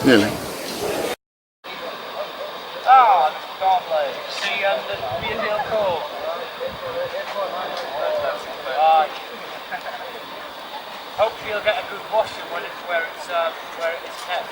Nearly. Ah, the gauntlet. See, the Museum Cove. Hopefully you'll get a good washing when it's where it's kept.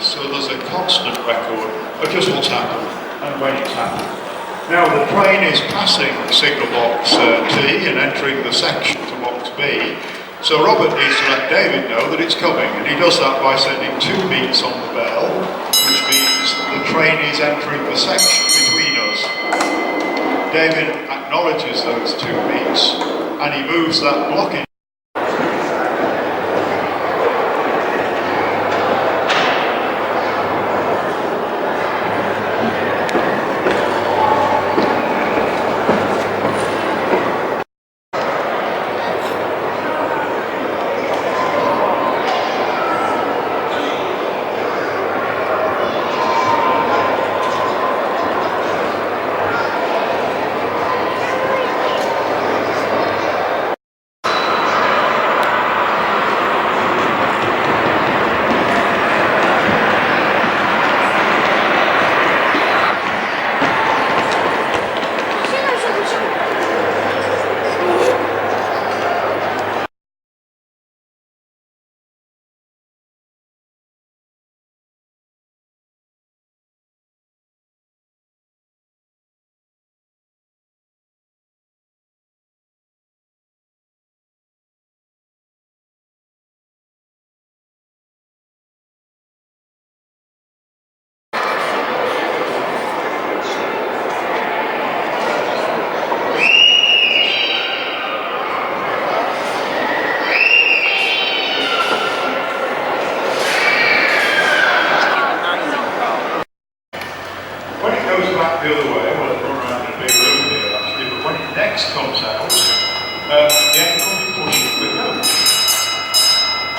So there's a constant record of just what's happened and when it's happened. Now the train is passing signal box T and entering the section to box B. So Robert needs to let David know that it's coming, and he does that by sending 2 beats on the bell, which means the train is entering the section between us. David acknowledges those 2 beats and he moves that blockage.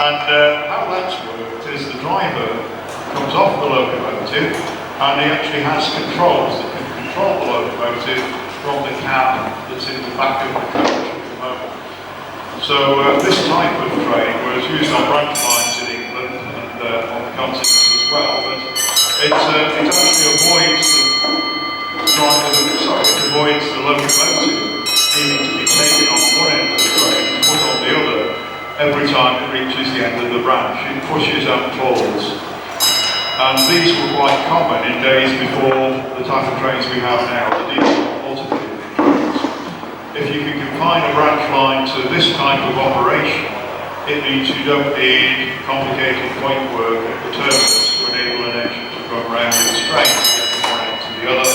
And how that's worked is the driver comes off the locomotive and he actually has controls that can control the locomotive from the cab that's in the back of the coach at the moment. So this type of train was used on branch lines in England and on the continent as well, but it actually avoids the locomotive needing to be taken on one end of the train and put on the other every time it reaches the end of the branch. It pushes and pulls. And these were quite common in days before the type of trains we have now, the diesel alternating trains. If you can confine a branch line to this type of operation, it means you don't need complicated point work at the terminus to enable an engine to run around in straight to get from one end to the other.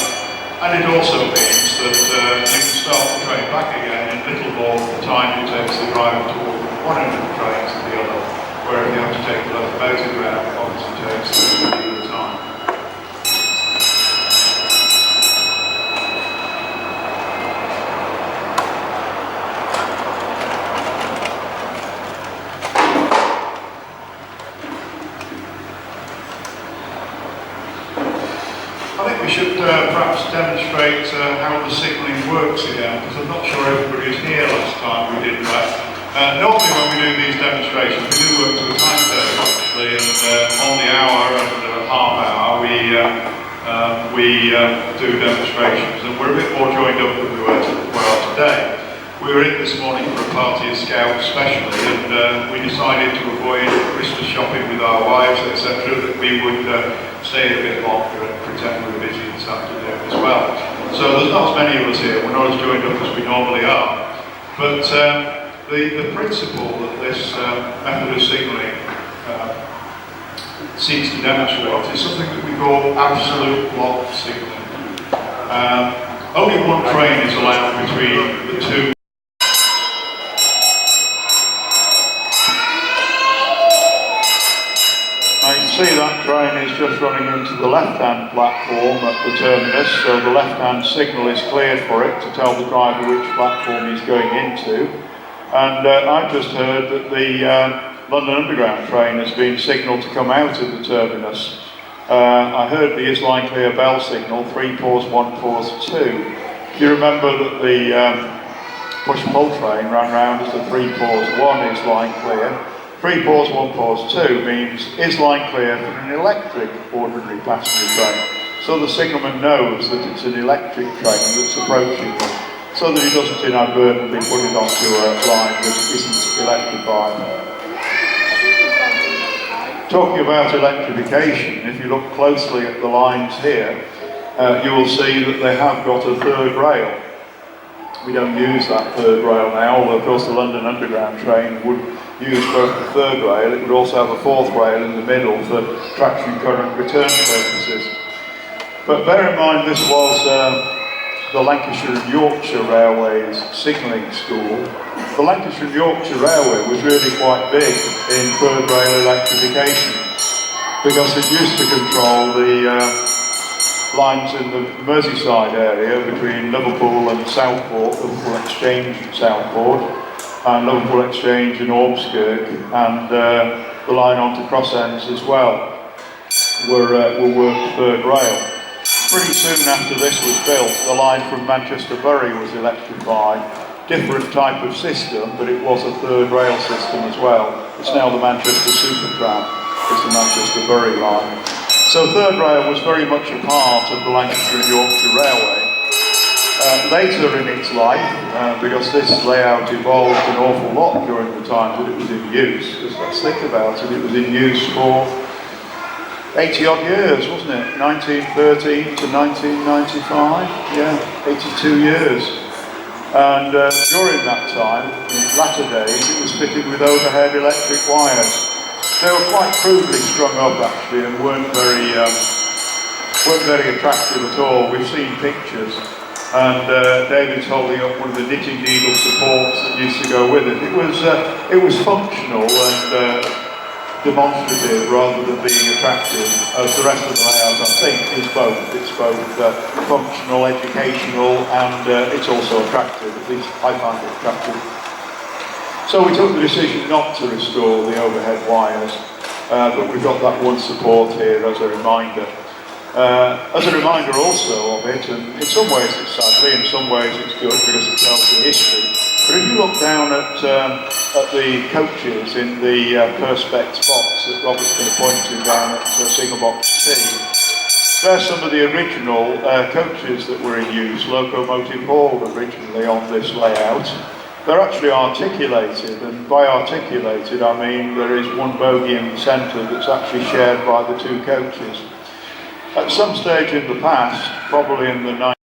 And it also means that you can start the train back again in little more than the time it takes the driver to walk from one end of the train to the other, where if you have to take the locomotive around, it obviously takes a deal of time. I think we should perhaps demonstrate how the signalling works again, because I'm not sure everybody was here last time we did that. Normally when we do these demonstrations, we do work to a timetable actually, and on the hour and half hour we do demonstrations, and we're a bit more joined up than we are today. We were in this morning for a party of scouts especially, and we decided to avoid Christmas shopping with our wives, etc., that we would stay a bit longer and pretend we were busy this afternoon as well. So there's not as many of us here, we're not as joined up as we normally are. But the principle that this method of signalling seeks to demonstrate is something that we call absolute block signalling. Only one train is allowed between the two. I can see that train is just running into the left-hand platform at the terminus, so the left-hand signal is cleared for it to tell the driver which platform he's going into. And I've just heard that the London Underground train has been signalled to come out of the terminus. I heard the is line clear bell signal, 3 pause, 1 pause, 2. Do you remember that the push-pull train ran round as the 3 pause, 1 is line clear? 3 pause, 1 pause, 2 means is line clear for an electric ordinary passenger train. So the signalman knows that it's an electric train that's approaching them, so that he doesn't inadvertently put it onto a line that isn't electrified. Talking about electrification, if you look closely at the lines here, you will see that they have got a third rail. We don't use that third rail now, although of course the London Underground train would use both the third rail. It would also have a fourth rail in the middle for traction current return purposes. But bear in mind this was the Lancashire and Yorkshire Railways signalling school. The Lancashire and Yorkshire Railway was really quite big in third rail electrification because it used to control the lines in the Merseyside area between Liverpool and Southport, Liverpool Exchange and Southport, and Liverpool Exchange and Ormskirk, and the line onto Crossends as well were worked third rail. Pretty soon after this was built, the line from Manchester Bury was electrified. Different type of system, but it was a third rail system as well. It's now the Manchester Supertram, it's the Manchester Bury line. So third rail was very much a part of the Lancashire and Yorkshire Railway. Later in its life, because this layout evolved an awful lot during the time that it was in use, because let's think about it, it was in use for 80 odd years, wasn't it? 1913 to 1995, yeah, 82 years. And during that time, in latter days, it was fitted with overhead electric wires. They were quite crudely strung up actually and weren't very attractive at all. We've seen pictures, and David's holding up one of the knitting needle supports that used to go with it. It was functional and demonstrative rather than being attractive, as the rest of the layout I think is both. It's both functional, educational, and it's also attractive. At least I find it attractive. So we took the decision not to restore the overhead wires, but we've got that one support here as a reminder. As a reminder also of it, and in some ways it's sadly, in some ways it's good because it tells the history. But if you look down at the coaches in the Perspex box that Robert's going to point to down at Signal Box T, there's some of the original coaches that were in use, Locomotive Hall originally on this layout. They're actually articulated, and by articulated I mean there is one bogie in the centre that's actually shared by the two coaches. At some stage in the past, probably in the